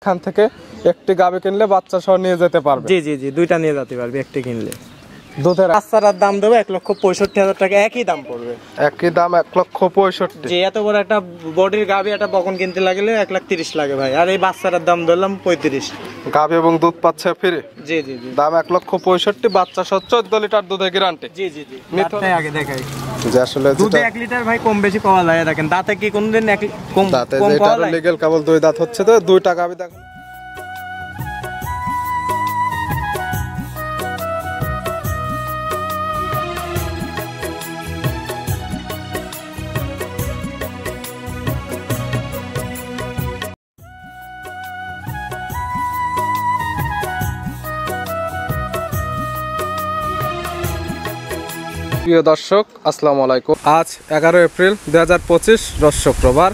এখান থেকে একটি গাভী কিনলে বাচ্চা সহ নিয়ে যেতে পারবে। জি জি জি, দুইটা নিয়ে যেতে পারবে একটি কিনলে। দুধের বাচ্চার দাম দেবো 1,65,000 টাকা, একই দাম পড়বে। একই দাম 1,65,000। যে এত বড় একটা বডির গাভী একটা বকন কিনতে লাগলে 1,30,000 লাগে ভাই, আর এই বাচ্চার দাম ধরলাম 35। গাভী এবং দুধ পাচ্ছে ফ্রি। জি জি জি, দাম 1,65,000, বাচ্চা সহ 14 লিটার দুধের গ্যারান্টি। জি জি জি। মিথুন আগে দেখাই যে আসলে দুধে 1 লিটার ভাই কম বেশি পাওয়া যায়। দেখেন দাঁতে কি কোনদিন কম দাঁতে কম যেটা পাওয়া যায়? লিগ্যাল কেবল 2 দাঁত হচ্ছে, তো 2টা গাভী দেখুন। প্রিয় দর্শক আসসালামু আলাইকুম। আজ 11 এপ্রিল 2025 রোজ শুক্রবার।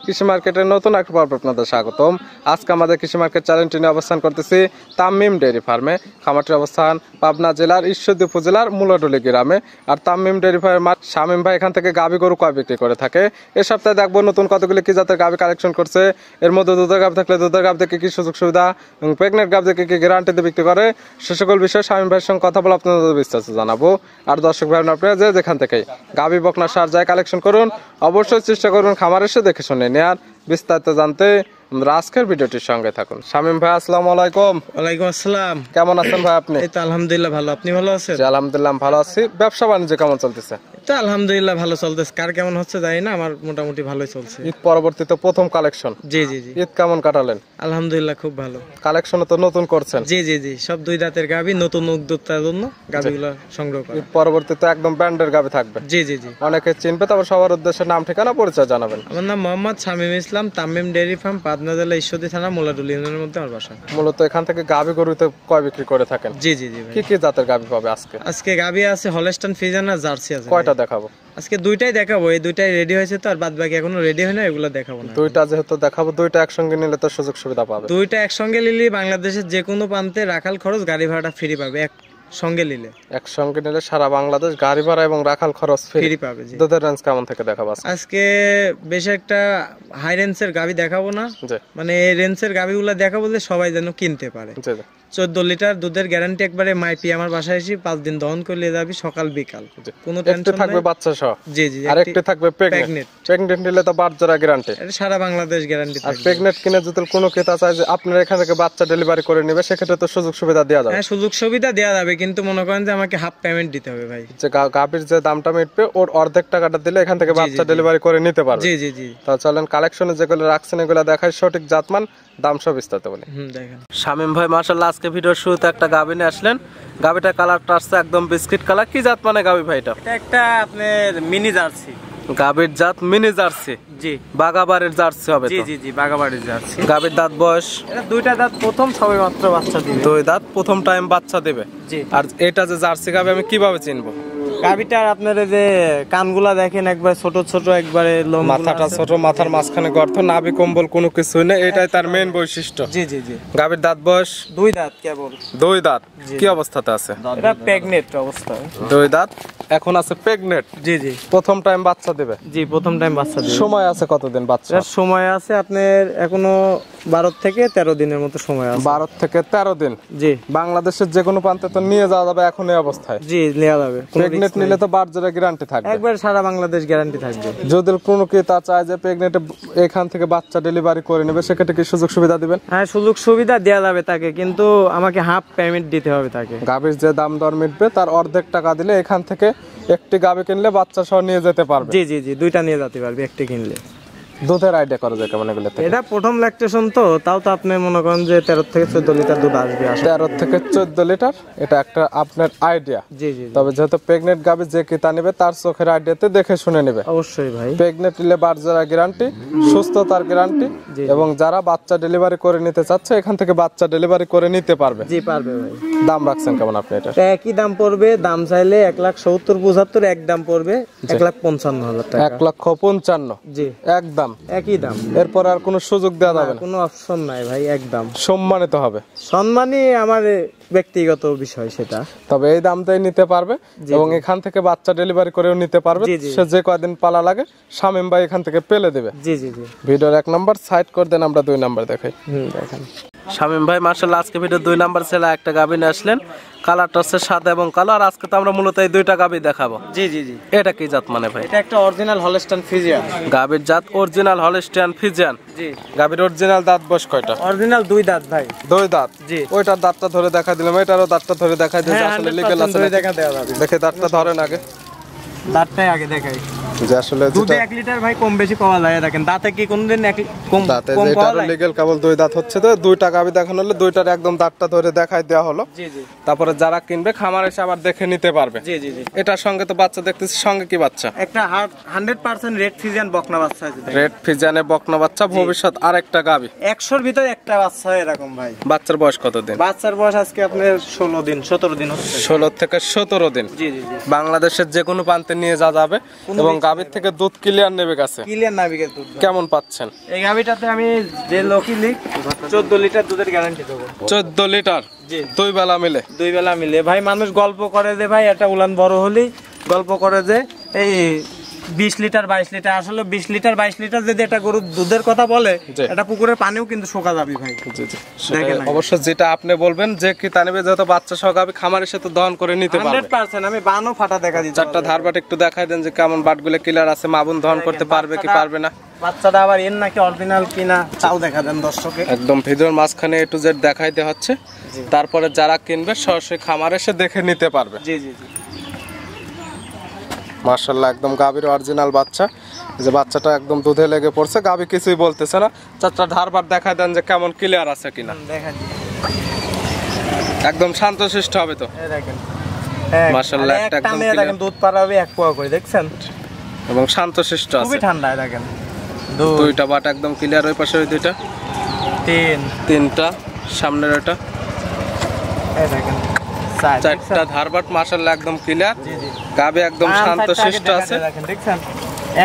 কৃষি মার্কেটের নতুন একটা পর্ব আপনাদের স্বাগতম। আজকে আমাদের কৃষি মার্কেট চ্যানেলটি নিয়ে অবস্থান করতেছি তামিম ডেয়ারি ফার্মে। খামারটির অবস্থান পাবনা জেলার ঈশ্বরদী উপজেলার মুলাডুলি গ্রামে। আর তামিম ডেয়ারি ফার্মের শামীম ভাই এখান থেকে গাভী গরু কয় বিক্রি করে থাকে। এ সপ্তাহে দেখবো নতুন কতগুলি কি জাতের গাভী কালেকশন করছে। এর মধ্যে দুধের গাভী থাকলে দুধের গাভী থেকে কি সুযোগ সুবিধা এবং প্রেগনেন্ট গাভী থেকে কি গ্যারান্টিতে বিক্রি করে, সে সকল বিষয়ে শামীম ভাইয়ের সঙ্গে কথা বলে আপনাদের বিস্তারিত জানাবো। আর দর্শক ভাই আপনারা যেখান থেকে গাভী বকনা সার যায় কালেকশন করুন, অবশ্যই চেষ্টা করুন খামার এসে দেখে শুনে নেয়ার। বিস্তারিত জানতে আজকের ভিডিওটির সঙ্গে থাকুন। শামীম ভাই আসসালামু আলাইকুম। ওয়ালাইকুম আসসালাম। কেমন আছেন ভাই আপনি? এই তো আলহামদুলিল্লাহ ভালো, আপনি ভালো আছেন? আলহামদুলিল্লাহ ভালো আছি। ব্যবসা বাণিজ্য কেমন চলতেছে? তো আলহামদুলিল্লাহ ভালো চলতেছে, কার কেমন হচ্ছে জানি না, আমার মোটামুটি ভালোই চলছে। ঈদ পরবর্তীতে প্রথম কালেকশন। জি জি জি। ঈদ কেমন কাটালেন? আলহামদুলিল্লাহ খুব ভালো। কালেকশন তো নতুন করছেন? জি জি জি, সব 2 দাঁতের গাভী, নতুন উদ্যোক্তার জন্য গাভীগুলো সংগ্রহ করা। ঈদ পরবর্তীতে একদম ব্র্যান্ডের গাভী থাকবে। জি জি জি। অনেকে চিনবে, তারপর সবার উদ্দেশ্যে নাম ঠিকানা পরিচয় জানাবেন। আমার নাম মোহাম্মদ শামীম ইসলাম, তামিম ডেয়ারি ফার্ম, পাবনা জেলা ঈশ্বরদী থানা মুলাডুলি ইউনিয়নের মধ্যে আমার বাসা। মূলত এখান থেকে গাভী গরুতে কয় বিক্রি করে থাকেন? জি জি জি ভাই। কি কি জাতের গাভী পাবে আজকে? আজকে গাভী আছে হলস্টাইন ফ্রিজিয়ান আর জার্সি আছে। কয়টা দেখাবো? আজকে 2টাই দেখাবো, এই 2টাই রেডি হয়েছে তো, আর বাদ বাকি এখনো রেডি হয় না, এগুলো দেখাবো না। 2টা যেহেতু দেখাবো, 2টা একসঙ্গে নিলে তো সুযোগ সুবিধা পাবে। 2টা একসঙ্গে নিলে বাংলাদেশের যে কোনো প্রান্তে রাখাল খরচ গাড়ি ভাড়াটা ফ্রি পাবে। একসঙ্গে নিলে সারা বাংলাদেশ গাড়ি ভাড়া এবং রাখাল খরচ ফ্রি পাবে। দুধের রেঞ্জ কেমন থেকে দেখাবো আজকে? বেশ একটা হাই রেঞ্জের গাভী দেখাবো না, মানে এই রেঞ্জের গাভীগুলো দেখাবো যে সবাই যেন কিনতে পারে। 14 লিটার দুধের গ্যারান্টি, একবারে মাইপি আমার বাসায় এসে 5 দিন দহন করে যাবি, সকাল বিকাল কোনো টেনশন থাকবে। বাচ্চা সহ? জি জি। আর একটা থাকবে প্রেগনেন্ট। প্রেগনেন্ট নিলে তো বাচ্চারা গ্যারান্টি, এটা সারা বাংলাদেশ গ্যারান্টি থাকবে। আর প্রেগনেন্ট কিনে যদি কোনো ক্রেতা চায় যে আপনার এখান থেকে বাচ্চা ডেলিভারি করে নেবে, সেক্ষেত্রে তো সুযোগ সুবিধা দেওয়া যাবে। হ্যাঁ সুযোগ সুবিধা দেওয়া যাবে, কিন্তু মনে করেন যে আমাকে হাফ পেমেন্ট দিতে হবে ভাই। যে গাভীর যে দামটা মিটবে ওর অর্ধেক টাকাটা দিলে এখান থেকে বাচ্চা ডেলিভারি করে নিতে পারবে। জি জি জি। তাহলে চলেন কালেকশনে যেগুলো রাখছেন এগুলো দেখাই, সঠিক জাতমান দাম সব বিস্তারিত বলি। দেখেন শামীম ভাই মাশাআল্লাহ আজকে ভিডিওর শুরুতে একটা গাভী নিয়ে আসলেন। গাভীটার কালারটা আসছে একদম বিস্কিট কালার। কি জাত মানে গাভী ভাই এটা? এটা একটা আপনার মিনি জার্সি। গাভীর জাত মিনি জার্সি? জি। বাগাবাড়ির জার্সি হবে? জি জি জি, বাগাবাড়ির জার্সি। গাভীর দাঁত বয়স? এটা 2টা দাঁত, প্রথম সবে মাত্র বাচ্চা দিবে। 2 দাঁত, প্রথম টাইম বাচ্চা দেবে। জি। আর এটা যে জার্সি গাভী আমি কিভাবে চিনবো? গাভীটার আপনার যে কানগুলা দেখেন একবার ছোট ছোট, একবারে লোম, মাথাটা ছোট, মাথার মাঝখানে গর্ত, নাভি কম্বল কোনো কিছু নেই, এটাই তার মেইন বৈশিষ্ট্য। জি জি জি। গাভীর দাঁত বয়স? 2 দাঁত কেবল। 2 দাঁত। কি অবস্থাতে আছে? এটা প্রেগনেন্ট অবস্থায়। 2 দাঁত এখন আছে প্রেগনেন্ট। জি জি। প্রথম টাইম বাচ্চা দেবে? জি, প্রথম টাইম বাচ্চা দেবে। সময় আছে কতদিন বাচ্চা? সময় আছে আপনার এখনো 12 থেকে 13 দিনের মতো সময় আছে। 12 থেকে 13 দিন? জি। বাংলাদেশের যে কোনো প্রান্তে তো নিয়ে যাওয়া যাবে এখন এই অবস্থায়? জি, নেওয়া যাবে। প্রেগনেন্ট নিলে তো বাচ্চার গ্যারান্টি থাকবে? একবার সারা বাংলাদেশ গ্যারান্টি থাকবে। যদি কোনো ক্রেতা চায় যে প্রেগনেন্ট এখান থেকে বাচ্চা ডেলিভারি করে নেবে, সেক্ষেত্রে কি সুযোগ সুবিধা দিবেন? হ্যাঁ সুযোগ সুবিধা দেওয়া যাবে তাকে, কিন্তু আমাকে হাফ পেমেন্ট দিতে হবে তাকে। গাভীর যে দাম দর মিটবে তার অর্ধেক টাকা দিলে এখান থেকে একটি গাভী কিনলে বাচ্চা সহ নিয়ে যেতে পারবে। জি জি জি, 2টা নিয়ে যেতে পারবে একটি কিনলে। দুধের আইডিয়া করা যায় কেমন এগুলো? এটা প্রথম ল্যাকটেশন তো, তাও তো আপনি মনে করেন যে 13 থেকে 14 লিটার দুধ আসবে। 13 থেকে 14 লিটার, এটা একটা আপনার আইডিয়া। জি জি। তবে যেহেতু প্রেগনেন্ট গাভী যে ক্রেতা নেবে তার চোখের আইডিয়াতে দেখে শুনে নেবে। অবশ্যই ভাই। প্রেগনেন্ট নিলে বাচ্চারা গ্যারান্টি, সুস্থতার গ্যারান্টি, এবং যারা বাচ্চা ডেলিভারি করে নিতে চাচ্ছে এখান থেকে বাচ্চা ডেলিভারি করে নিতে পারবে। জি পারবে ভাই। দাম রাখছেন কেমন আপনি এটা? একই দাম পড়বে, দাম চাইলে 1,70,75, এক দাম পড়বে 1,55,000 টাকা। 1,55,000? জি একদম একই দাম। এরপর আর কোনো সুযোগ দেওয়া যাবে না? কোনো অপশন নাই ভাই, একদম সম্মানিত হবে। সম্মানই আমার ব্যক্তিগত বিষয় সেটা। তবে এই দামটাই নিতে পারবে এবং এখান থেকে বাচ্চা ডেলিভারি করেও নিতে পারবে। সে যে কয়দিন পালা লাগে শামীম ভাই এখান থেকে পেলে দেবে। জি জি জি। ভিডিওর 1 নাম্বার সাইড করে দেন, আমরা 2 নাম্বার দেখাই। দেখেন শামীম ভাই মাশাআল্লাহ আজকে ভিডিও 2 নাম্বার ছেলে একটা গাভী নিয়ে আসলেন। কালারটা হচ্ছে সাদা এবং কালো। আর আজকে তো আমরা মূলত এই 2টা গাভী দেখাবো। জি জি জি। এটা কি জাত মানে ভাই? এটা একটা অরিজিনাল হলস্টাইন ফ্রিজিয়ান। গাভীর জাত অরিজিনাল হলস্টাইন ফ্রিজিয়ান। জি। গাভীর অরিজিনাল দাঁত বয়স কয়টা? অরিজিনাল 2 দাঁত ভাই। 2 দাঁত। জি। ওইটার দাঁতটা ধরে দেখা দিলাম, এটারও দাঁতটা ধরে দেখাই দিই, আসলে লিগ্যাল আছে ধরে দেখা দেওয়া যাবে। দেখে দাঁতটা ধরেন আগে। দাঁতটাই আগে দেখাই যে আসলে দুধে 1 লিটার ভাই কম বেশি পাওয়া যায়। দেখেন দাঁতে কি কোনদিন কম দাঁতে কম পাওয়া যায়? লিগ্যাল কেবল 2 দাঁত হচ্ছে, তো 2টা গাভী দেখানো হলো, 2টার একদম দাঁতটা ধরে দেখাই দেওয়া হলো। জি জি। তারপরে যারা কিনবে খামার এসে আবার দেখে নিতে পারবে। জি জি জি। এটার সঙ্গে তো বাচ্চা দেখতেছি, সঙ্গে কি বাচ্চা? একটা 100% রেড ফ্রিজিয়ান বকনা বাচ্চা আছে। রেড ফিজিয়ানে বকনা বাচ্চা, ভবিষ্যৎ আরেকটা গাভী। 100-র ভিতরে একটা বাচ্চা এরকম ভাই। বাচ্চার বয়স কত দিন? বাচ্চার বয়স আজকে আপনার 16 দিন 17 দিন হচ্ছে। 16 থেকে 17 দিন। জি জি জি। বাংলাদেশের যে কোনো প্রান্তে নিয়ে যাবে এবং গাভীর থেকে দুধ ক্লিয়ার নেবে কাছে। ক্লিয়ার নাবিকের দুধ কেমন পাচ্ছেন? এই গাভীটাতে আমি যে লকি লিক 14 লিটার দুধের গ্যারান্টি দেবো। 14 লিটার? জি। 2 বেলা মিলে? 2 বেলা মিলে ভাই। মানুষ গল্প করে যে ভাই একটা উলান বড় হলেই গল্প করে যে এই 20 লিটার 22 লিটার, আসলে 20 লিটার 22 লিটার যদি একটা গরুর দুধের কথা বলে, এটা পুকুরের পানিও কিন্তু শুকা যাবে ভাই। জি জি। অবশ্য যেটা আপনি বলবেন যে কি তা নেবে, যত বাচ্চা সহ গাভী খামারের সাথে দহন করে নিতে পারবে। 100% আমি বানও ফাটা দেখা দিচ্ছি। চারটা ধারবাট একটু দেখাই দেন যে কেমন বাটগুলো ক্লিয়ার আছে, মাবুন দহন করতে পারবে কি পারবে না। বাচ্চাটা আবার এর নাকি অরিজিনাল কিনা তাও দেখা দেন দর্শকে। একদম ভিডিওর মাঝখানে A to Z দেখাই দেওয়া হচ্ছে। তারপরে যারা কিনবে সরাসরি খামার এসে দেখে নিতে পারবে। জি জি জি। মাশাআল্লাহ একদম গাভীর অরিজিনাল বাচ্চা। যে বাচ্চাটা একদম দুধে লেগে পড়ছে, গাভী কিছুই বলতেছে না। চারটা ধারবার দেখাই দেন যে কেমন ক্লিয়ার আছে কিনা। দেখেন একদম শান্তশিষ্ট হবে তো। এই দেখেন মাশাআল্লাহ একটা একদম টানে দেখেন দুধ পারাবে 1 পোয়া করে, দেখছেন? এবং শান্তশিষ্ট আছে। খুবই ঠান্ডা দেখেন। 2টা বাট একদম ক্লিয়ার, ওই পাশে ওই 2টা, 3টা সামনের ওটা, এই দেখেন 4টা ধারবাট মাশাআল্লাহ একদম ক্লিয়ার। জি জি। গাভী একদম শান্তশিষ্ট আছে। দেখেন দেখছেন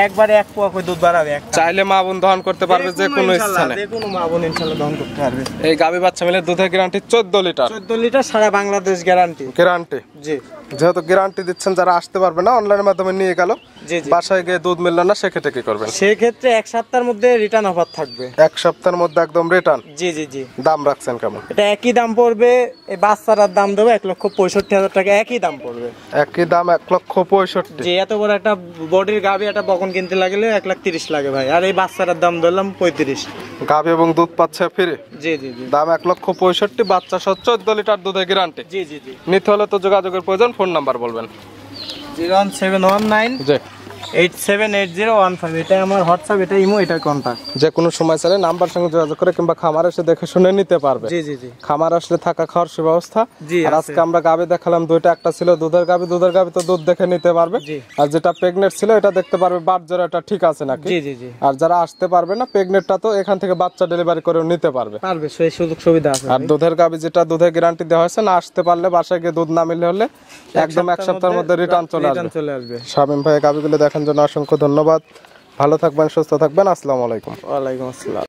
একবারে 1 পোয়া করে দুধ বাড়াবে। চাইলে মা বোন দহন করতে পারবে যে কোনো স্থানে, যে কোনো মা বোন ইনশাআল্লাহ দহন করতে পারবে। এই গাভী বাচ্চা মিলে দুধের গ্যারান্টি 14 লিটার। 14 লিটার সারা বাংলাদেশ গ্যারান্টি। গ্যারান্টি? জি। যেহেতু গ্যারান্টি দিচ্ছেন, যারা আসতে পারবে না অনলাইনের মাধ্যমে নিয়ে গেল, জি জি। বাসায় গিয়ে দুধ মিলল না, সেক্ষেত্রে কি করবেন? সেই ক্ষেত্রে 1 সপ্তাহের মধ্যে রিটার্ন অফার থাকবে। 1 সপ্তাহের মধ্যে একদম রিটার্ন? জি জি জি। দাম রাখছেন কেমন? এটা একই দাম পড়বে। এই বাচ্চাটার দাম দেবো 1,65,000 টাকা, একই দাম পড়বে। একই দাম 1,65,000? যে এত বড় একটা বডির গাভী একটা বকন কিনতে লাগলে 1,30,000 লাগে ভাই। আর এই বাচ্চাটার দাম ধরলাম 35। গাভী এবং দুধ পাচ্ছে ফ্রি? জি জি জি। দাম 1,65,000, বাচ্চা সহ 14 লিটার দুধের গ্যারান্টি। জি জি জি। নিতে হলে তো যোগাযোগের প্রয়োজন। ফোন নাম্বার বলবেন। 01719 জি। 878015। এটা আমার হোয়াটসঅ্যাপ, এটা ইমো, এটা কন্টাক্ট। যে কোনো সময় চাইলে নাম্বার সঙ্গে যোগাযোগ করে কিংবা খামার এসে দেখে শুনে নিতে পারবে। জি জি জি। খামার আসলে থাকা খাওয়ার সুব্যবস্থা। জি আর আজকে আমরা গাভী দেখালাম 2টা, একটা ছিল দুধের গাভী। দুধের গাভী তো দুধ দেখে নিতে পারবে। জি। আর যেটা প্রেগনেন্ট ছিল এটা দেখতে পারবে বাট জোড়াটা ঠিক আছে নাকি। জি জি জি। আর যারা আসতে পারবে না, প্রেগনেন্টটা তো এখান থেকে বাচ্চা ডেলিভারি করেও নিতে পারবে। পারবে, সেই সুযোগ সুবিধা আছে। আর দুধের গাভী যেটা দুধের গ্যারান্টি দেওয়া হয়েছে, না আসতে পারলে বাসায় গিয়ে দুধ না মিললে হলে একদম 1 সপ্তাহের মধ্যে রিটার্ন চলে আসবে। শামীম ভাই গাভীগুলো দেখার জন্য অসংখ্য ধন্যবাদ। ভালো থাকবেন, সুস্থ থাকবেন। আসসালামু আলাইকুম। ওয়ালাইকুম আসসালাম।